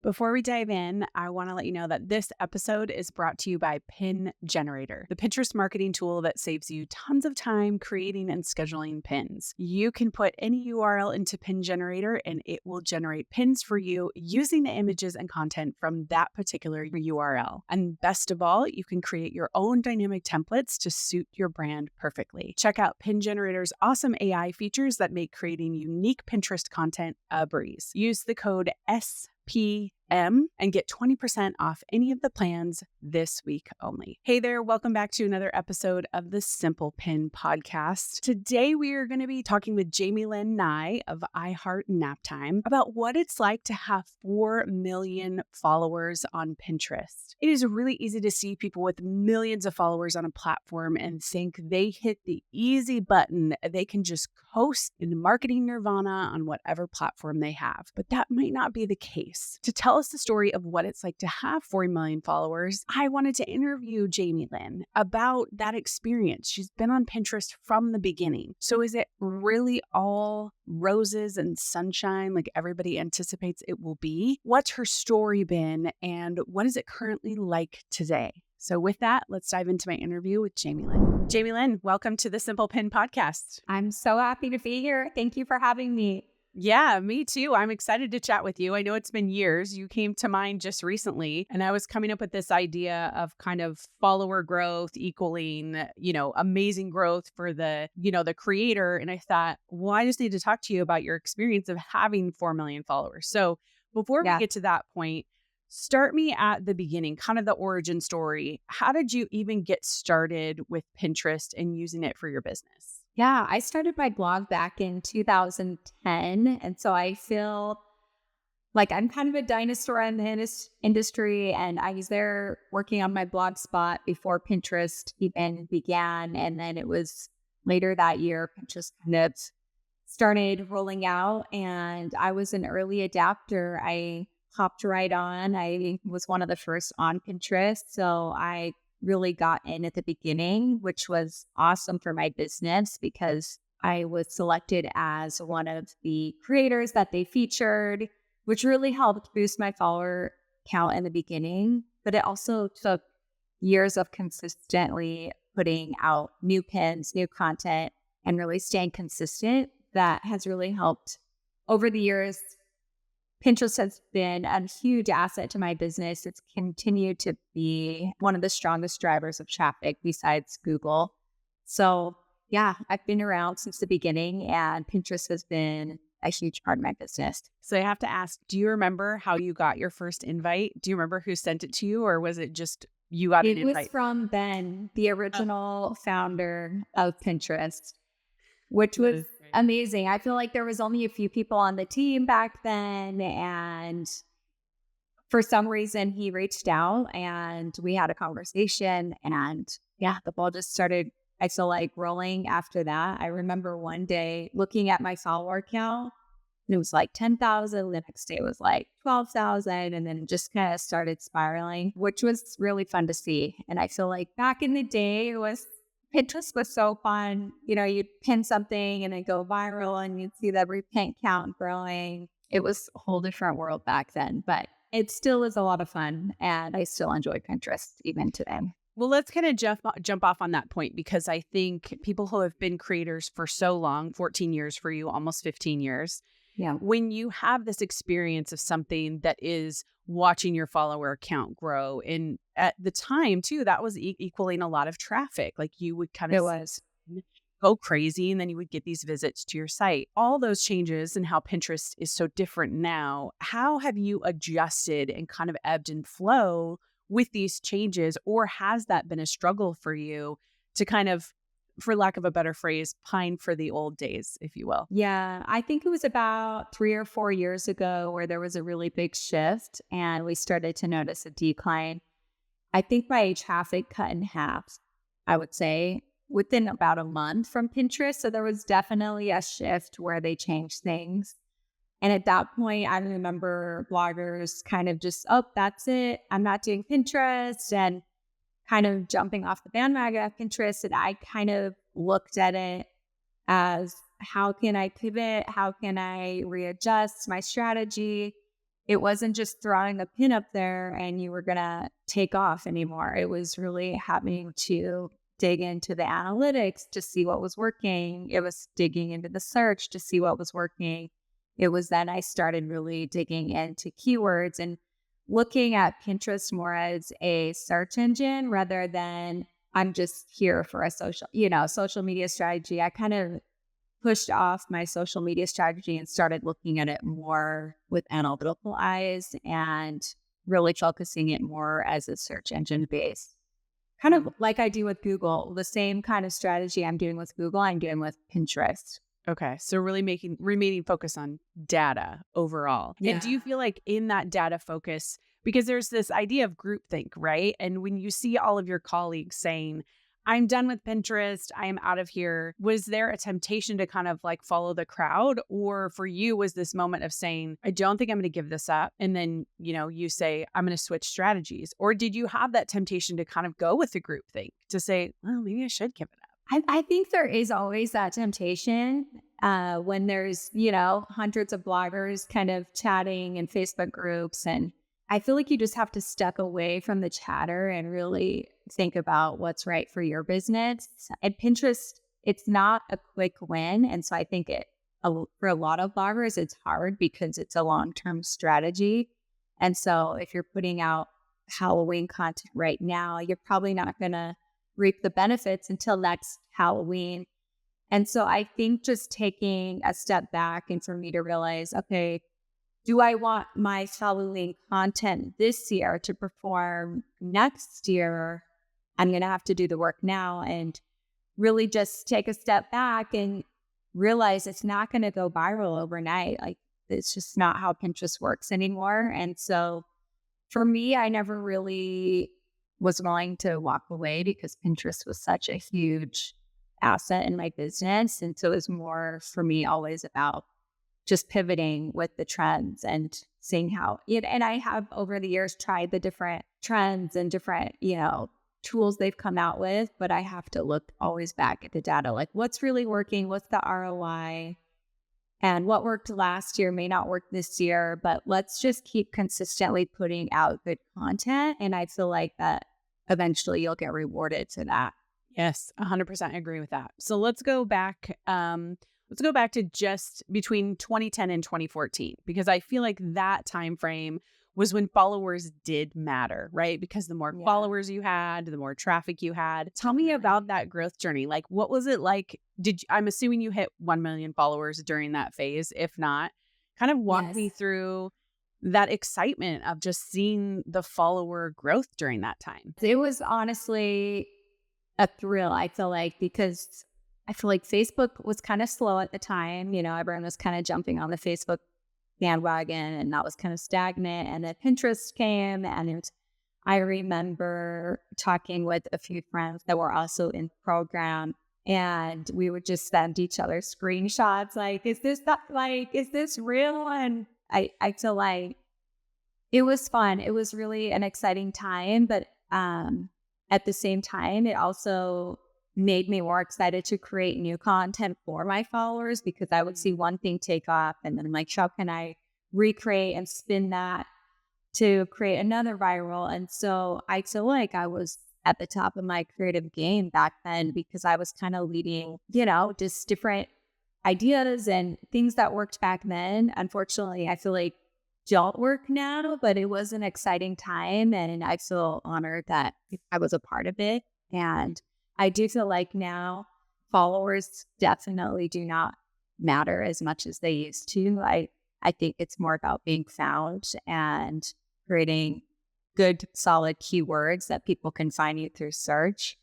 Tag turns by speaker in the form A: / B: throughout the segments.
A: Before we dive in, I want to let you know that this episode is brought to you by Pin Generator, the Pinterest marketing tool that saves you tons of time creating and scheduling pins. You can put any URL into Pin Generator and it will generate pins for you using the images and content from that particular URL. And best of all, you can create your own dynamic templates to suit your brand perfectly. Check out Pin Generator's awesome AI features that make creating unique Pinterest content a breeze. Use the code SPM and get 20% off any of the plans this week only. Hey there, welcome back to another episode of the Simple Pin podcast. Today we are going to be talking with Jamielyn Nye of iHeartNaptime about what it's like to have 4 million followers on Pinterest. It is really easy to see people with millions of followers on a platform and think they hit the easy button. They can just coast in marketing nirvana on whatever platform they have. But that might not be the case. To tell us the story of what it's like to have 4 million followers, I wanted to interview Jamielyn about that experience. She's been on Pinterest from the beginning. So is it really all roses and sunshine like everybody anticipates it will be? What's her story been and what is it currently like today? So with that, let's dive into my interview with Jamielyn. Jamielyn, welcome to the Simple Pin podcast.
B: I'm so happy to be here. Thank you for having me.
A: Yeah, me too. I'm excited to chat with you. I know it's been years. You came to mind just recently, and I was coming up with this idea of kind of follower growth equaling, amazing growth for the creator. And I thought, well, I just need to talk to you about your experience of having 4 million followers. So before we get to that point, start me at the beginning, kind of the origin story. How did you even get started with Pinterest and using it for your business?
B: Yeah, I started my blog back in 2010. And so I feel like I'm kind of a dinosaur in the industry. And I was there working on my blog spot before Pinterest even began. And then it was later that year, Pinterest kind of started rolling out. And I was an early adapter. I hopped right on. I was one of the first on Pinterest. So I really got in at the beginning, which was awesome for my business because I was selected as one of the creators that they featured, which really helped boost my follower count in the beginning. But it also took years of consistently putting out new pins, new content, and really staying consistent. That has really helped over the years. Pinterest has been a huge asset to my business. It's continued to be one of the strongest drivers of traffic besides Google. So yeah, I've been around since the beginning and Pinterest has been a huge part of my business.
A: So I have to ask, do you remember how you got your first invite? Do you remember who sent it to you or was it just you got an invite?
B: It was from Ben, the original founder of Pinterest, which was amazing. I feel like there was only a few people on the team back then. And for some reason, he reached out and we had a conversation. And yeah, the ball just started, I feel like, rolling after that. I remember one day looking at my follower count and it was like 10,000. The next day it was like 12,000. And then it just kind of started spiraling, which was really fun to see. And I feel like back in the day, Pinterest was so fun. You'd pin something and then go viral and you'd see that repin count growing. It was a whole different world back then, but it still is a lot of fun. And I still enjoy Pinterest even today.
A: Well, let's kind of jump off on that point because I think people who have been creators for so long, 14 years for you, almost 15 years.
B: Yeah.
A: When you have this experience of something that is watching your follower count grow, and at the time too, that was equaling a lot of traffic. Like you would kind of go crazy and then you would get these visits to your site. All those changes and how Pinterest is so different now. How have you adjusted and kind of ebbed and flow with these changes? Or has that been a struggle for you to kind of, for lack of a better phrase, pine for the old days, if you will?
B: Yeah, I think it was about 3 or 4 years ago where there was a really big shift and we started to notice a decline. I think my traffic cut in half, I would say, within about a month from Pinterest. So there was definitely a shift where they changed things. And at that point, I remember bloggers kind of just, oh, that's it. I'm not doing Pinterest, and kind of jumping off the bandwagon of Pinterest. And I kind of looked at it as, how can I pivot? How can I readjust my strategy? it wasn't just throwing a pin up there and you were going to take off anymore. It was really having to dig into the analytics to see what was working. It was digging into the search to see what was working. It was then I started really digging into keywords and looking at Pinterest more as a search engine rather than I'm just here for a social media strategy. I kind of pushed off my social media strategy and started looking at it more with analytical eyes and really focusing it more as a search engine base. Kind of like I do with Google, the same kind of strategy I'm doing with Google, I'm doing with Pinterest.
A: Okay. So really remaining focus on data overall.
B: Yeah.
A: And do you feel like in that data focus, because there's this idea of groupthink, right? And when you see all of your colleagues saying, I'm done with Pinterest, I am out of here, was there a temptation to kind of like follow the crowd? Or for you, was this moment of saying, I don't think I'm going to give this up? And then, you say, I'm going to switch strategies. Or did you have that temptation to kind of go with the groupthink to say, well, maybe I should give it up?
B: I think there is always that temptation when there's, hundreds of bloggers kind of chatting in Facebook groups. And I feel like you just have to step away from the chatter and really think about what's right for your business. And Pinterest, it's not a quick win. And so I think for a lot of bloggers, it's hard because it's a long-term strategy. And so if you're putting out Halloween content right now, you're probably not going to reap the benefits until next Halloween. And so I think just taking a step back and for me to realize, okay, do I want my Halloween content this year to perform next year? I'm going to have to do the work now and really just take a step back and realize it's not going to go viral overnight. Like it's just not how Pinterest works anymore. And so for me, I never really was willing to walk away because Pinterest was such a huge asset in my business. And so it was more for me always about just pivoting with the trends and seeing how it, and I have over the years tried the different trends and different, tools they've come out with, but I have to look always back at the data, like what's really working, what's the ROI, and what worked last year may not work this year, but let's just keep consistently putting out good content. And I feel like that eventually you'll get rewarded for that.
A: Yes, 100% agree with that. So let's go back. Let's go back to just between 2010 and 2014, because I feel like that time frame was when followers did matter, right? Because the more followers you had, the more traffic you had. Tell me about that growth journey. Like, what was it like? I'm assuming you hit 1 million followers during that phase. If not, kind of walk me through that excitement of just seeing the follower growth during that time.
B: It was honestly a thrill, I feel like, because I feel like Facebook was kind of slow at the time. Everyone was kind of jumping on the Facebook bandwagon and that was kind of stagnant. And then Pinterest came and I remember talking with a few friends that were also in the program and we would just send each other screenshots like, is this real? And I feel like it was fun. It was really an exciting time, but at the same time, it also made me more excited to create new content for my followers because I would see one thing take off and then I'm like, how can I recreate and spin that to create another viral? And so I feel like I was at the top of my creative game back then because I was kind of leading, just different ideas and things that worked back then. Unfortunately, I feel like don't work now, but it was an exciting time and I feel honored that I was a part of it. And I do feel like now followers definitely do not matter as much as they used to. I think it's more about being found and creating good, solid keywords that people can find you through search.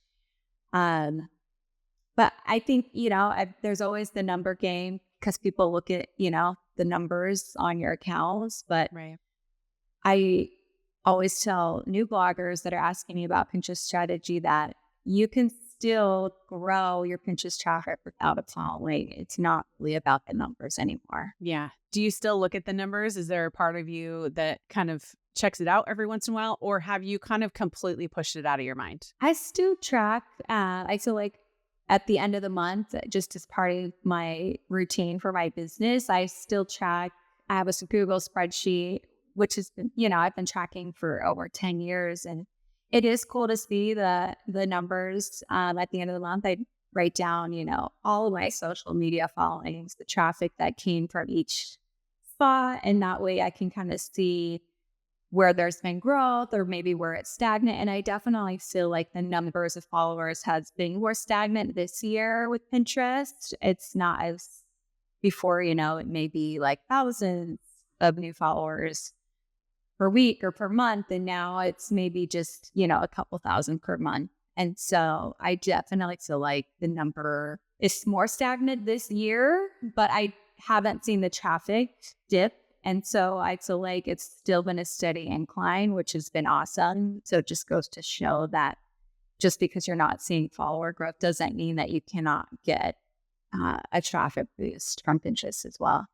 B: But I think, there's always the number game because people look at, the numbers on your accounts. But I always tell new bloggers that are asking me about Pinterest strategy that you can still grow your Pinterest traffic without a following. It's not really about the numbers anymore.
A: Yeah. Do you still look at the numbers? Is there a part of you that kind of checks it out every once in a while? Or have you kind of completely pushed it out of your mind?
B: I still track. I feel like at the end of the month, just as part of my routine for my business, I still track. I have a Google spreadsheet which has been, I've been tracking for over 10 years. And it is cool to see the numbers at the end of the month. I write down, all of my social media followings, the traffic that came from each spot. And that way I can kind of see where there's been growth or maybe where it's stagnant. And I definitely feel like the numbers of followers has been more stagnant this year with Pinterest. It's not as before, it may be like thousands of new followers per week or per month. And now it's maybe just, a couple thousand per month. And so I definitely feel like the number is more stagnant this year, but I haven't seen the traffic dip. And so I feel like it's still been a steady incline, which has been awesome. So it just goes to show that just because you're not seeing follower growth doesn't mean that you cannot get a traffic boost from Pinterest as well.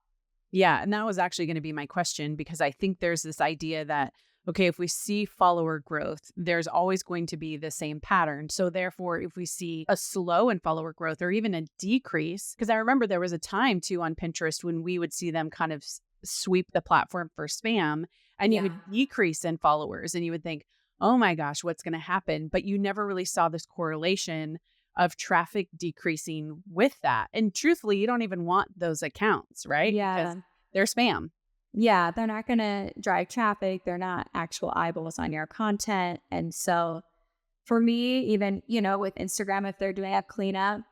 A: Yeah. And that was actually going to be my question, because I think there's this idea that, okay, if we see follower growth, there's always going to be the same pattern. So therefore, if we see a slow in follower growth or even a decrease, because I remember there was a time too on Pinterest when we would see them kind of sweep the platform for spam, and you would decrease in followers and you would think, oh my gosh, what's going to happen? But you never really saw this correlation of traffic decreasing with that. And truthfully, you don't even want those accounts, right?
B: Yeah.
A: Because they're spam.
B: Yeah, they're not going to drive traffic. They're not actual eyeballs on your content. And so for me, even, with Instagram, if they're doing a cleanup,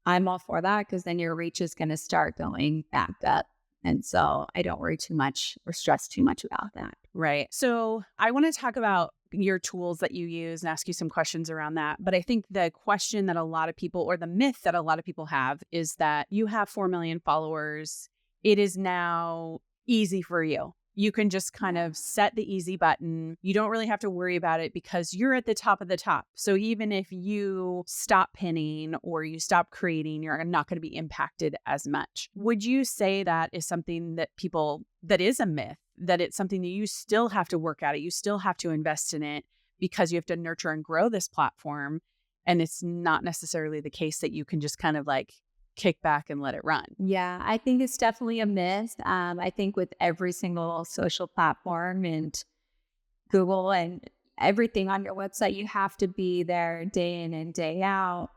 B: I'm all for that, because then your reach is going to start going back up. And so I don't worry too much or stress too much about that.
A: Right. So I want to talk about your tools that you use and ask you some questions around that. But I think the question that a lot of people, or the myth that a lot of people have, is that you have 4 million followers. It is now easy for you. You can just kind of set the easy button. You don't really have to worry about it because you're at the top of the top. So even if you stop pinning or you stop creating, you're not going to be impacted as much. Would you say that is something that that is a myth, that it's something that you still have to work at it? You still have to invest in it because you have to nurture and grow this platform. And it's not necessarily the case that you can just kind of like kick back and let it run.
B: Yeah, I think it's definitely a myth. I think with every single social platform and Google and everything on your website, you have to be there day in and day out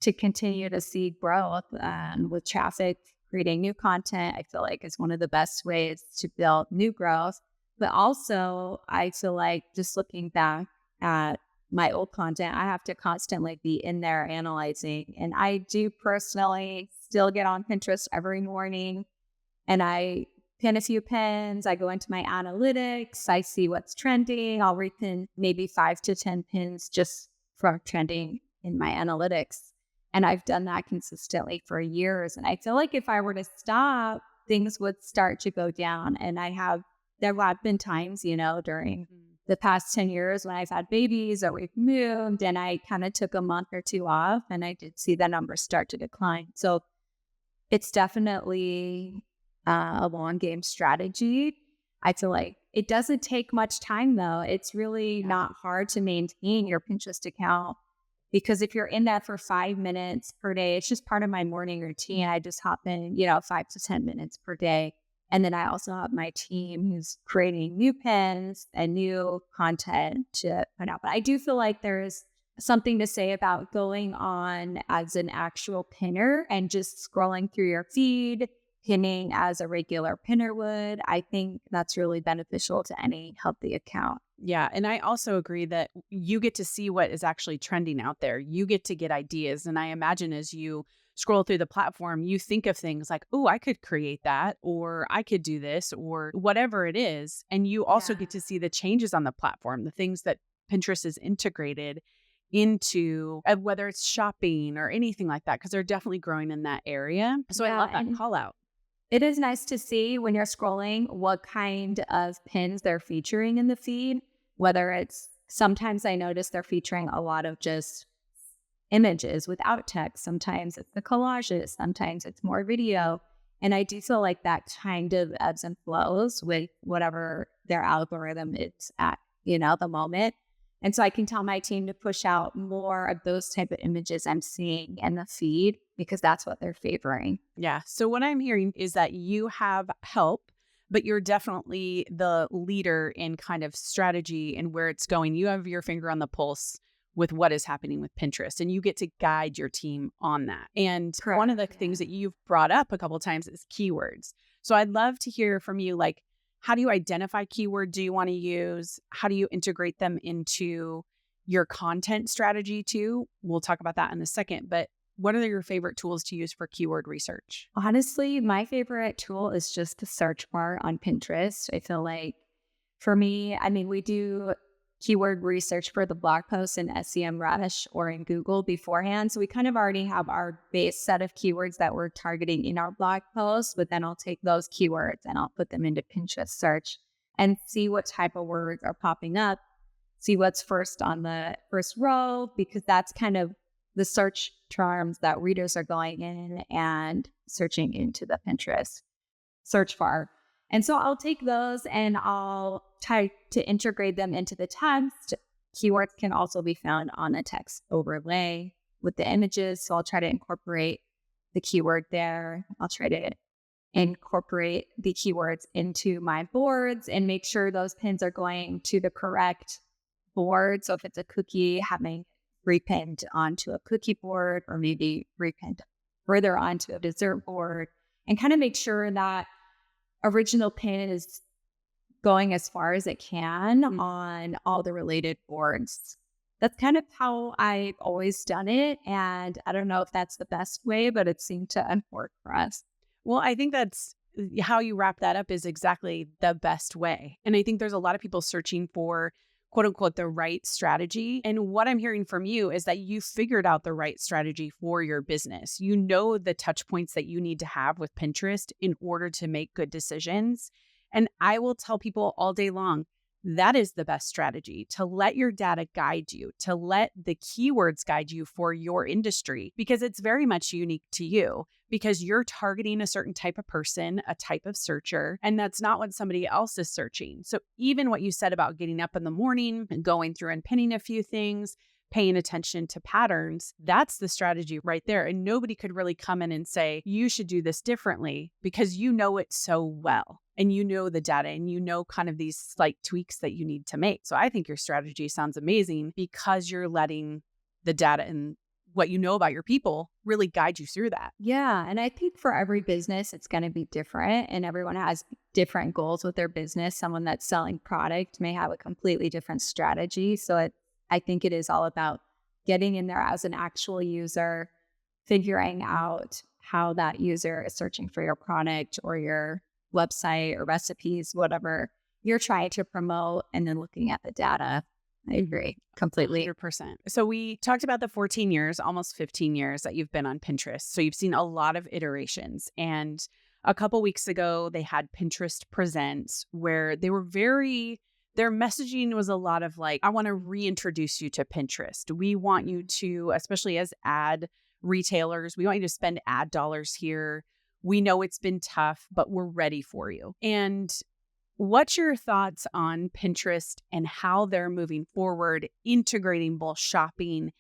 B: to continue to see growth with traffic. Creating new content, I feel like, is one of the best ways to build new growth. But also, I feel like just looking back at my old content, I have to constantly be in there analyzing. And I do personally still get on Pinterest every morning and I pin a few pins. I go into my analytics. I see what's trending. I'll repin maybe 5 to 10 pins just from trending in my analytics. And I've done that consistently for years. And I feel like if I were to stop, things would start to go down. And there have been times, during the past 10 years when I've had babies or we've moved and I kind of took a month or two off and I did see the numbers start to decline. So it's definitely a long game strategy. I feel like it doesn't take much time though. It's really not hard to maintain your Pinterest account, because if you're in that for 5 minutes per day, it's just part of my morning routine. I just hop in, 5 to 10 minutes per day. And then I also have my team who's creating new pins and new content to put out. But I do feel like there's something to say about going on as an actual pinner and just scrolling through your feed, pinning as a regular pinner would. I think that's really beneficial to any healthy account.
A: Yeah. And I also agree that you get to see what is actually trending out there. You get to get ideas. And I imagine as you scroll through the platform, you think of things like, oh, I could create that, or I could do this, or whatever it is. And you also get to see the changes on the platform, the things that Pinterest is integrated into, whether it's shopping or anything like that, because they're definitely growing in that area. So I love that call out.
B: It is nice to see when you're scrolling what kind of pins they're featuring in the feed, whether it's, sometimes I notice they're featuring a lot of just images without text. Sometimes it's the collages, sometimes it's more video. And I do feel like that kind of ebbs and flows with whatever their algorithm is at, the moment. And so I can tell my team to push out more of those type of images I'm seeing in the feed, because that's what they're favoring.
A: Yeah. So what I'm hearing is that you have help but you're definitely the leader in kind of strategy and where it's going. You have your finger on the pulse with what is happening with Pinterest, and you get to guide your team on that. And one of
B: Correct.
A: the
B: Yeah.
A: things that you've brought up a couple of times is keywords. So I'd love to hear from you, like, how do you identify keyword do you want to use? How do you integrate them into your content strategy too? We'll talk about that in a second, but what are your favorite tools to use for keyword research?
B: Honestly, my favorite tool is just the search bar on Pinterest. I feel like for me, I mean, we do keyword research for the blog posts in SEMrush or in Google beforehand. So we kind of already have our base set of keywords that we're targeting in our blog posts, but then I'll take those keywords and I'll put them into Pinterest search and see what type of words are popping up, see what's first on the first row, because that's kind of the search terms that readers are going in and searching into the Pinterest search bar. And so I'll take those and I'll try to integrate them into the text. Keywords can also be found on a text overlay with the images. So I'll try to incorporate the keyword there. I'll try to incorporate the keywords into my boards and make sure those pins are going to the correct board. So if it's a cookie, having repinned onto a cookie board or maybe repinned further onto a dessert board, and kind of make sure that original pin is going as far as it can on all the related boards. That's kind of how I've always done it. And I don't know if that's the best way, but it seemed to work for us.
A: Well, I think that's how you wrap that up is exactly the best way. And I think there's a lot of people searching for quote unquote the right strategy. And what I'm hearing from you is that you figured out the right strategy for your business. You know the touch points that you need to have with Pinterest in order to make good decisions. And I will tell people all day long, that is the best strategy, to let your data guide you, to let the keywords guide you for your industry, because it's very much unique to you, because you're targeting a certain type of person, a type of searcher, and that's not what somebody else is searching. So even what you said about getting up in the morning and going through and pinning a few things, paying attention to patterns, that's the strategy right there. And nobody could really come in and say, you should do this differently, because you know it so well. And you know the data and you know kind of these slight tweaks that you need to make. So I think your strategy sounds amazing because you're letting the data and what you know about your people really guide you through that.
B: Yeah. And I think for every business, it's going to be different and everyone has different goals with their business. Someone that's selling product may have a completely different strategy. So I think it is all about getting in there as an actual user, figuring out how that user is searching for your product or your website or recipes, whatever you're trying to promote, and then looking at the data. I agree completely.
A: 100%. So we talked about the 14 years, almost 15 years that you've been on Pinterest. So you've seen a lot of iterations. And a couple weeks ago, they had Pinterest Presents where their messaging was a lot of like, I want to reintroduce you to Pinterest. We want you to, especially as ad retailers, we want you to spend ad dollars here. We know it's been tough, but we're ready for you. And what's your thoughts on Pinterest and how they're moving forward, integrating both shopping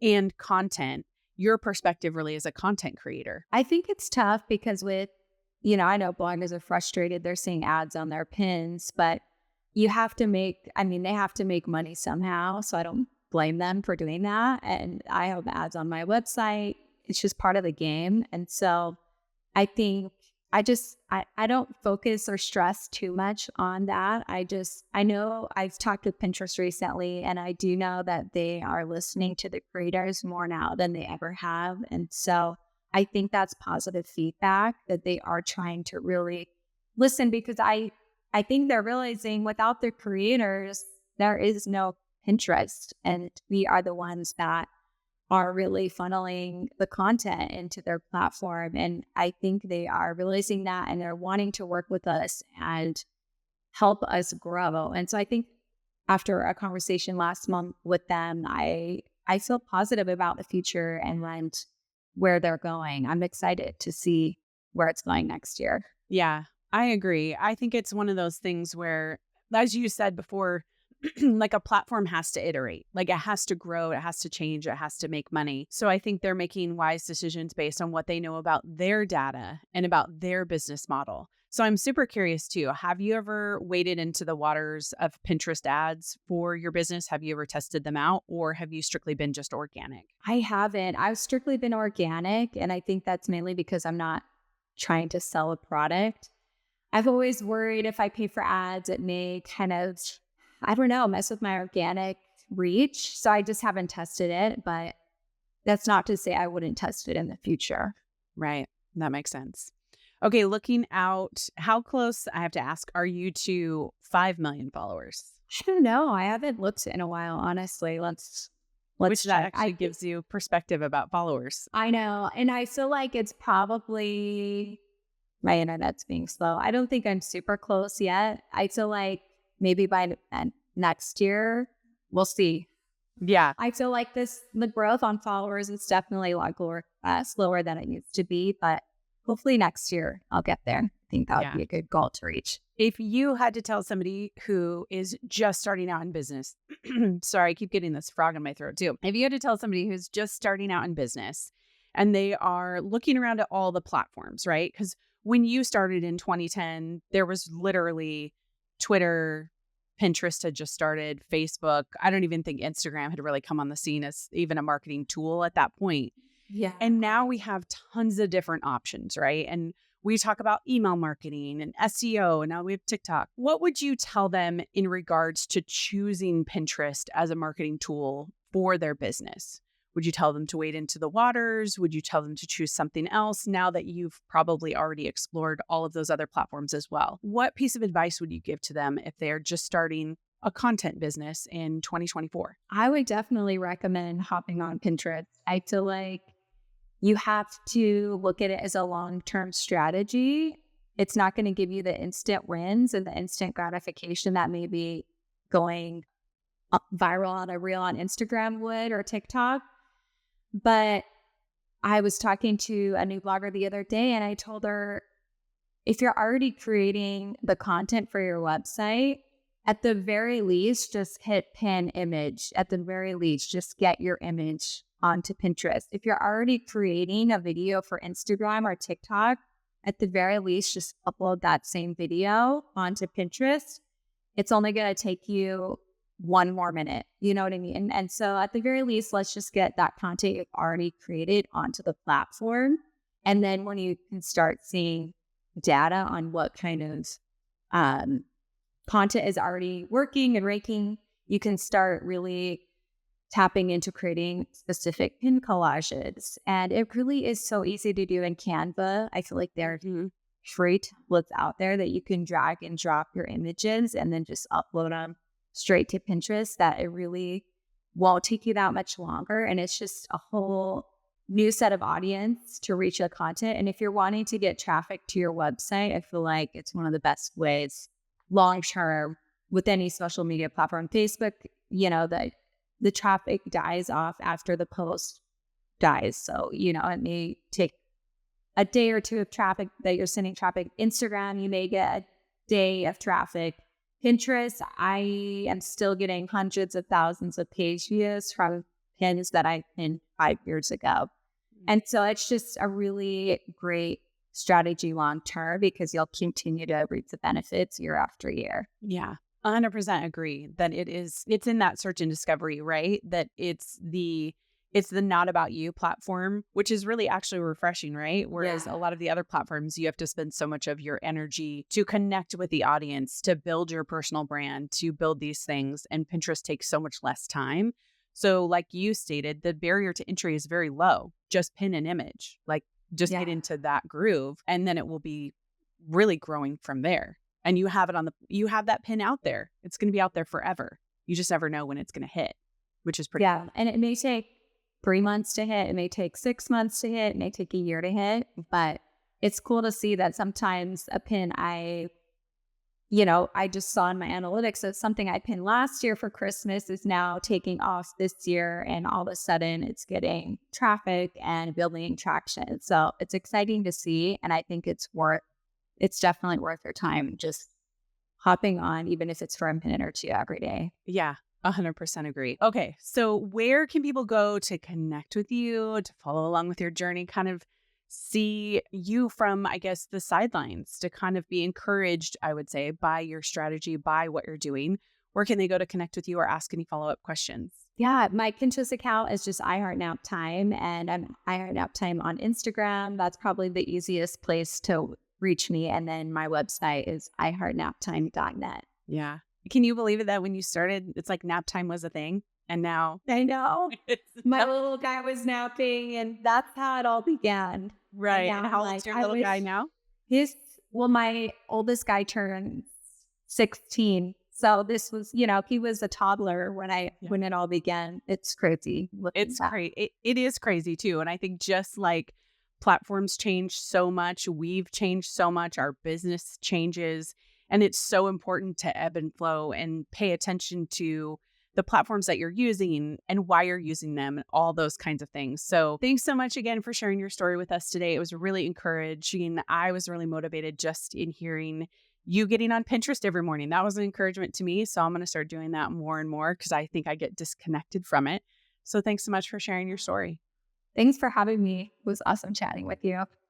A: and content? Your perspective really as a content creator.
B: I think it's tough because I know bloggers are frustrated. They're seeing ads on their pins, but they have to make money somehow. So I don't blame them for doing that. And I have ads on my website. It's just part of the game. And so I think I don't focus or stress too much on that. I know I've talked with Pinterest recently, and I do know that they are listening to the creators more now than they ever have. And so I think that's positive feedback that they are trying to really listen, because I think they're realizing without the creators, there is no Pinterest, and we are the ones that are really funneling the content into their platform. And I think they are realizing that, and they're wanting to work with us and help us grow. And so I think after a conversation last month with them, I feel positive about the future and where they're going. I'm excited to see where it's going next year.
A: Yeah, I agree. I think it's one of those things where, as you said before, like a platform has to iterate, like it has to grow, it has to change, it has to make money. So I think they're making wise decisions based on what they know about their data and about their business model. So I'm super curious too. Have you ever waded into the waters of Pinterest ads for your business? Have you ever tested them out, or have you strictly been just organic?
B: I haven't. I've strictly been organic, and I think that's mainly because I'm not trying to sell a product. I've always worried if I pay for ads, it may kind of, I don't know, mess with my organic reach. So I just haven't tested it, but that's not to say I wouldn't test it in the future.
A: Right. That makes sense. Okay. Looking out, how close, I have to ask, are you to 5 million followers?
B: I don't know. I haven't looked in a while, honestly. Let's
A: Which that
B: check.
A: actually gives you perspective about followers.
B: I know. And I feel like it's probably my internet's being slow. I don't think I'm super close yet. I feel like maybe by next year, we'll see.
A: Yeah.
B: I feel like the growth on followers is definitely a lot slower than it used to be, but hopefully next year I'll get there. I think that would be a good goal to reach.
A: If you had to tell somebody who is just starting out in business, sorry, I keep getting this frog in my throat too. If you had to tell somebody who's just starting out in business and they are looking around at all the platforms, right? Because when you started in 2010, there was literally Twitter, Pinterest had just started, Facebook. I don't even think Instagram had really come on the scene as even a marketing tool at that point.
B: Yeah.
A: And now we have tons of different options, right? And we talk about email marketing and SEO, and now we have TikTok. What would you tell them in regards to choosing Pinterest as a marketing tool for their business? Would you tell them to wade into the waters? Would you tell them to choose something else now that you've probably already explored all of those other platforms as well? What piece of advice would you give to them if they're just starting a content business in 2024?
B: I would definitely recommend hopping on Pinterest. I feel like you have to look at it as a long-term strategy. It's not going to give you the instant wins and the instant gratification that maybe going viral on a reel on Instagram would or TikTok. But I was talking to a new blogger the other day and I told her, if you're already creating the content for your website, at the very least, just hit pin image. At the very least, just get your image onto Pinterest. If you're already creating a video for Instagram or TikTok, at the very least, just upload that same video onto Pinterest. It's only going to take you 1 more minute. You know what I mean? And so at the very least, let's just get that content you've already created onto the platform. And then when you can start seeing data on what kind of content is already working and ranking, you can start really tapping into creating specific pin collages. And it really is so easy to do in Canva. I feel like there are free templates out there that you can drag and drop your images and then just upload them straight to Pinterest, that it really won't take you that much longer. And it's just a whole new set of audience to reach the content. And if you're wanting to get traffic to your website, I feel like it's one of the best ways long term with any social media platform. Facebook, the traffic dies off after the post dies. So, it may take a day or two of traffic that you're sending traffic. Instagram, you may get a day of traffic. Pinterest, I am still getting hundreds of thousands of page views from pins that I pinned 5 years ago. And so it's just a really great strategy long term because you'll continue to reap the benefits year after year.
A: Yeah. 100% agree that it's in that search and discovery, right? That it's the not about you platform, which is really actually refreshing, right? Whereas a lot of the other platforms, you have to spend so much of your energy to connect with the audience, to build your personal brand, to build these things. And Pinterest takes so much less time. So like you stated, the barrier to entry is very low. Just pin an image, just get into that groove, and then it will be really growing from there. And you have you have that pin out there. It's going to be out there forever. You just never know when it's going to hit, which is pretty cool.
B: And it may take 3 months to hit. It may take 6 months to hit. It may take a year to hit. But it's cool to see that sometimes a pin I just saw in my analytics that something I pinned last year for Christmas is now taking off this year. And all of a sudden it's getting traffic and building traction. So it's exciting to see. And I think it's definitely worth your time just hopping on, even if it's for a minute or two every day.
A: Yeah, 100% agree. Okay, so where can people go to connect with you, to follow along with your journey? Kind of see you from, I guess, the sidelines to kind of be encouraged, I would say, by your strategy, by what you're doing, where can they go to connect with you or ask any follow-up questions?
B: Yeah, my Pinterest account is just iHeartNapTime, and I'm iHeartNapTime on Instagram. That's probably the easiest place to reach me. And then my website is iHeartNapTime.net.
A: Yeah. Can you believe it that when you started, it's like nap time was a thing and now
B: I know.
A: it's
B: My
A: not?
B: little guy was napping, and that's how it all began. And
A: Right.
B: now
A: And
B: I'm
A: how old's
B: like,
A: your
B: I
A: little guy
B: wish
A: now?
B: his, well, my oldest guy turned 16. So this was, he was a toddler
A: Yeah.
B: when it all began. It's crazy looking
A: It's
B: back.
A: crazy. It is crazy too. And I think just like platforms change so much, we've changed so much, our business changes. And it's so important to ebb and flow and pay attention to the platforms that you're using and why you're using them and all those kinds of things. So thanks so much again for sharing your story with us today. It was really encouraging. I was really motivated just in hearing you getting on Pinterest every morning. That was an encouragement to me. So I'm going to start doing that more and more because I think I get disconnected from it. So thanks so much for sharing your story.
B: Thanks for having me. It was awesome chatting with you.